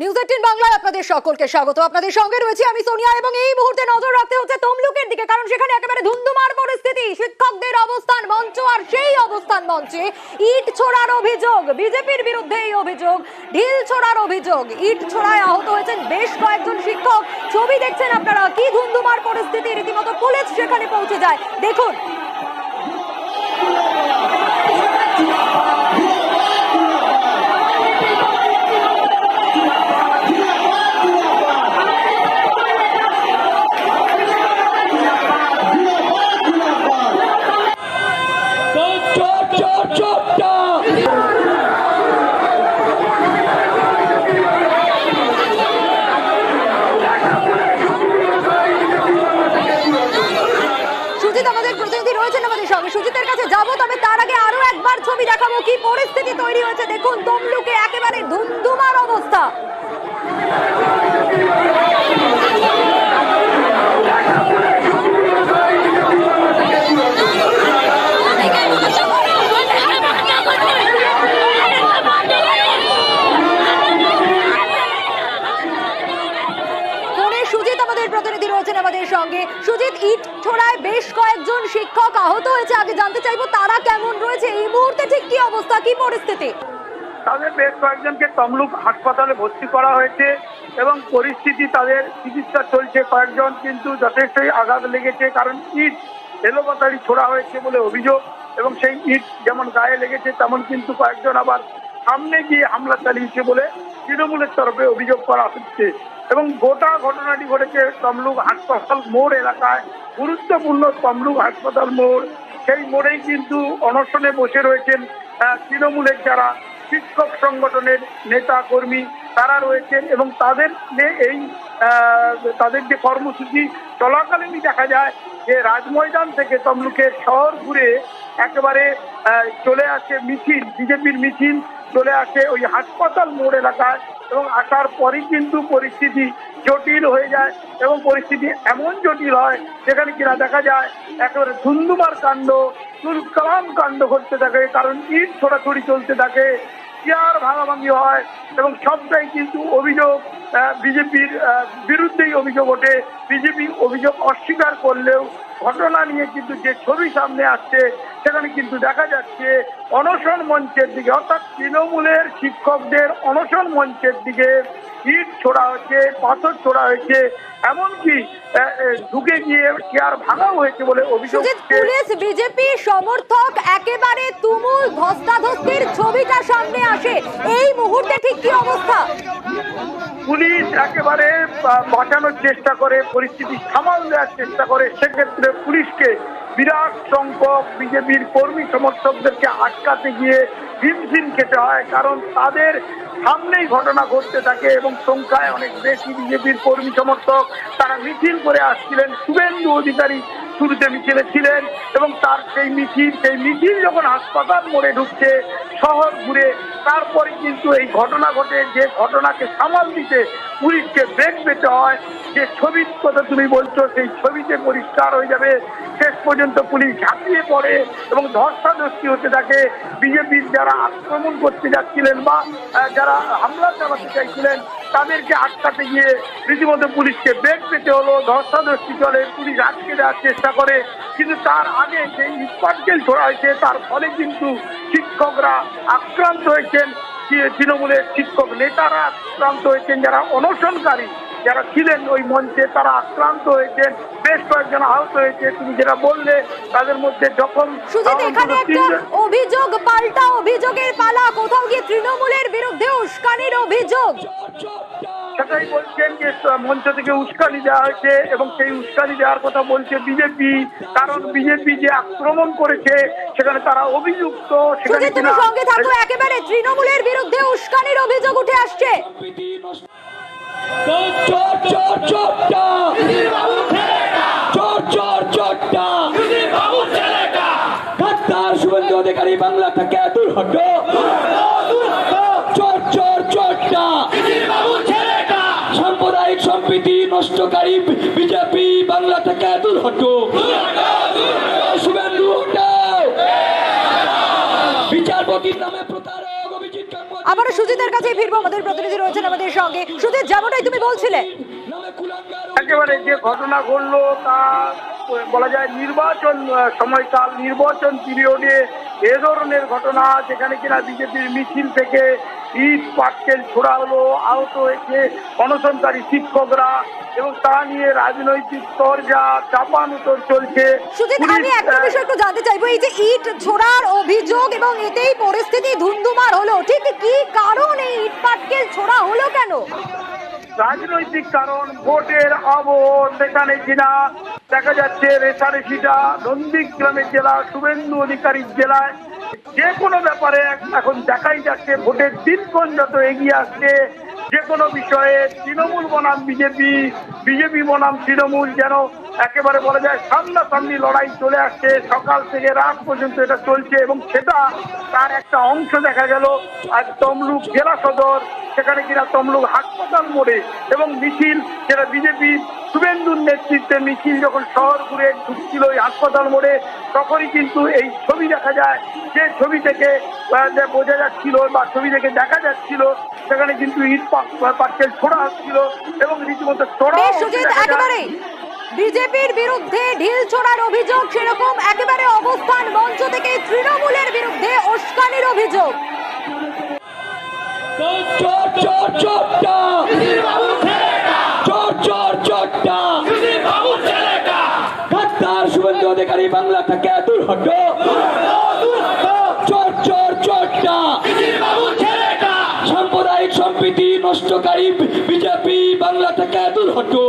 News 18 বাংলায় আপনাদের সকলকে স্বাগত। আপনাদের সঙ্গে রয়েছে আমি সোনিয়া এবং এই মুহূর্তে নজর রাখতে হচ্ছে তমলুকের দিকে, কারণ সেখানে একেবারে ধুন্ধুমার পরিস্থিতি। শিক্ষকদের অবস্থান মঞ্চ, আর সেই অবস্থান মঞ্চে ইট ছোড়ার অভিযোগ, বিজেপির বিরুদ্ধে এই অভিযোগ, ঢিল ছোড়ার অভিযোগ। ইট ছোড়ায় আহত হয়েছেন বেশ কয়েকজন শিক্ষক। ছবি দেখছেন আপনারা, কি ধুন্ধুমার পরিস্থিতি, রীতিমতো পুলিশ সেখানে পৌঁছে যায়। দেখুন আমাদের প্রতিনিধি রয়েছেন আমাদের সঙ্গে, সুজিতের কাছে যাবো। তবে তার আগে আরো একবার ছবি দেখাবো, কি পরিস্থিতি তৈরি হয়েছে। দেখুন তমলুকে একেবারে ধুন্ধুমার অবস্থা। প্রতিনিধি রয়েছেন আমাদের সঙ্গে। সুজিত, ইট ছোড়ায় বেশ কয়েকজন শিক্ষক আহত হয়েছে, আগে জানতে চাইবো তারা কেমন রয়েছে, এই মুহূর্তে ঠিক কি অবস্থা, কি পরিস্থিতি? তাদের বেশ কয়েকজনকে তমলুক হাসপাতালে ভর্তি করা হয়েছে এবং পরিস্থিতি তাদের চিকিৎসা চলছে। কয়েকজন কিন্তু যথেষ্টই আঘাত লেগেছে, কারণ ইট এলোপাতাড়ি ছোড়া হয়েছে বলে অভিযোগ, এবং সেই ইট যেমন গায়ে লেগেছে তেমন কিন্তু কয়েকজন আবার সামনে গিয়ে হামলা চালিয়েছে বলে তৃণমূলের তরফে অভিযোগ করা হচ্ছে। এবং গোটা ঘটনাটি ঘটেছে তমলুক হাসপাতাল মোড় এলাকায়, গুরুত্বপূর্ণ তমলুক হাসপাতাল মোড়। সেই মোড়েই কিন্তু অনশনে বসে রয়েছেন তৃণমূলের যারা শিক্ষক সংগঠনের নেতা কর্মী তারা রয়েছেন, এবং তাদের যে কর্মসূচি চলাকালীনই দেখা যায় যে রাজময়দান থেকে তমলুকের শহর ঘুরে একেবারে চলে আসে মিছিল, বিজেপির মিছিল চলে আসে ওই হাসপাতাল মোড় এলাকায়, এবং আসার পরই কিন্তু পরিস্থিতি জটিল হয়ে যায়। এবং পরিস্থিতি এমন জটিল হয় যেখানে কিনা দেখা যায় একেবারে ধুন্ধুমার কাণ্ড, তুলকালাম কাণ্ড ঘটতে থাকে, কারণ ইট ছোড়াছড়ি চলতে থাকে, চেয়ার ভাঙাভাঙি হয়, এবং সবটাই কিন্তু অভিযোগ বিজেপির বিরুদ্ধেই অভিযোগ ওঠে। বিজেপি অভিযোগ অস্বীকার করলেও ঘটনা নিয়ে কিন্তু যে ছবি সামনে আসছে সেখানে কিন্তু দেখা যাচ্ছে অনশন মঞ্চের দিকে, অর্থাৎ তৃণমূলের শিক্ষকদের অনশন মঞ্চের দিকে ইট ছোড়া হয়েছে, পাথর ছোড়া হয়েছে, এমনকি ঢুকে গিয়ে চেয়ার ভাঙা হয়েছে বলে অভিযোগ। পুলিশ বিজেপি সমর্থক একেবারে তুমুল ধস্তাধস্তির ছবিটা সামনে আসে, এই মুহূর্তে ঠিক কি অবস্থা? পুলিশ একেবারে বাঁচানোর চেষ্টা করে, পরিস্থিতি সামাল দেওয়ার চেষ্টা করে। সেক্ষেত্রে পুলিশকে বিরাট সংখ্যক বিজেপির কর্মী সমর্থকদেরকে আটকাতে গিয়ে হিমশিম খেতে হয়, কারণ তাদের সামনেই ঘটনা ঘটতে থাকে এবং সংখ্যায় অনেক বেশি বিজেপির কর্মী সমর্থক। তারা মিছিল করে আসছিলেন, শুভেন্দু অধিকারী শুরুতে মিছিলে ছিলেন, এবং তার সেই মিছিল যখন হাসপাতাল মোড়ে ঢুকছে শহর ঘুরে, তারপরে কিন্তু এই ঘটনা ঘটে। যে ঘটনাকে সামাল দিতে পুলিশকে বেগ পেতে হয়। যে ছবির কথা তুমি বলছো সেই ছবিতে পরিষ্কার হয়ে যাবে। শেষ পর্যন্ত পুলিশ ঝাঁপিয়ে পড়ে এবং ধস্তাধস্তি হতে থাকে। বিজেপির যারা আক্রমণ করতে যাচ্ছিলেন বা যারা হামলা চালাতে চাইছিলেন তাদেরকে আটকাতে গিয়ে রীতিমতো পুলিশকে বেগ পেতে হলো, ধস্তাধস্তি চলে, পুলিশ আটকে দেওয়ার চেষ্টা করে। কিন্তু তার আগে সেই ইস্পাটকেল ছোড়া হয়েছে, তার ফলে কিন্তু শিক্ষকরা আক্রান্ত হয়েছেন, তৃণমূলের শিক্ষক নেতারা আক্রান্ত হয়েছেন, যারা অনশনকারী যারা ছিলেন ওই মঞ্চে তারা আক্রান্ত হয়েছেন, বেশ কয়েকজন আহত হয়েছে। তুমি যেটা বললে তাদের মধ্যে যখন অভিযোগ পাল্টা অভিযোগের পালা, কোথাও গিয়ে তৃণমূলের বিরুদ্ধে উস্কানির অভিযোগ, সেটাই বলছেন যে মঞ্চ থেকে উস্কানি দেওয়া হয়েছে, এবং সেই উস্কানি দেওয়ার কথা বলছে বিজেপি, কারণ বিজেপি যে আক্রমণ করেছে সেখানে তারা অভিযুক্ত। সেখানে সঙ্গে থাকো, একেবারে তৃণমূলের বিরুদ্ধে উস্কানির অভিযোগ উঠে আসছে। শুভেন্দু অধিকারী বাংলা থেকে দূর হটো, চোর চোর চোরটা সাম্প্রদায়িক সম্প্রীতি নষ্টকারী বিজেপি বাংলা থেকে দূর হটো, শুভেন্দু বিচারপতির নামে প্রতারক অভিজিৎ আবারও সুজিতের কাছেই ফিরবো, আমাদের প্রতিনিধি রয়েছেন আমাদের সঙ্গে। সুজিত, যেমনটাই তুমি বলছিলে, একেবারে যে ঘটনা ঘটলো তা বলা যায় নির্বাচন সময়কাল, নির্বাচন পিরিয়ডে এ ধরনের ঘটনা, যেখানে কিনা বিজেপির মিছিল থেকে ইট পাটকেল ছোড়া হলো, আহত হয়েছে অনশনকারী শিক্ষকরা, এবং তা নিয়ে রাজনৈতিক তরজা চাপানুতর চলছে। সুজিত, আমি একটা বিষয় একটু জানতে চাইবো, এই যে ইট ছোড়ার অভিযোগ এবং এতেই পরিস্থিতি ধুন্ধুমার হলো, ঠিক কি কারণ এই ইট পাটকেল ছোড়া হলো কেন? রাজনৈতিক কারণ, ভোটের আবহ, সেখানে কিনা দেখা যাচ্ছে রেশারেশিটা নন্দীগ্রামের জেলা, শুভেন্দু অধিকারীর জেলায় যে কোনো ব্যাপারে এখন দেখাই যাচ্ছে ভোটের দিনক্ষণ যত এগিয়ে আসছে, যে কোনো বিষয়ে তৃণমূল বনাম বিজেপি, বিজেপি বনাম তৃণমূল, যেন একেবারে বলা যায় সামনাসামনি লড়াই চলে আসছে। সকাল থেকে রাত পর্যন্ত এটা চলছে, এবং সেটা তার একটা অংশ দেখা গেল আজ তমলুক জেলা সদর, সেখানে কিনা তমলুক হাসপাতাল মোড়ে, এবং মিছিল যেটা বিজেপি শুভেন্দুর নেতৃত্বে মিছিল যখন শহর ঘুরে ঢুকছিল এই হাসপাতাল মোড়ে, তখনই কিন্তু এই ছবি দেখা যায়। যে ছবি থেকে বোঝা যাচ্ছিল বা ছবি থেকে দেখা যাচ্ছিল, সেখানে কিন্তু ইট পাটকেল ছোড়া হচ্ছিল, এবং রীতিমতো চড়া একেবারেই বিজেপির বিরুদ্ধে ঢিল ছোড়ার অভিযোগ, সেরকম একেবারে অবস্থান মঞ্চ থেকে তৃণমূলের বিরুদ্ধে উস্কানির অভিযোগ। চোর চোর চোরটা, চোর চোর চোরটা, ডাক্তার শুভেন্দু অধিকারী বাংলা থেকে দূর হটো, চোর চোর চোরটা, সাম্প্রদায়িক সম্প্রীতি নষ্টকারী বিজেপি বাংলা থেকে দূর হটো,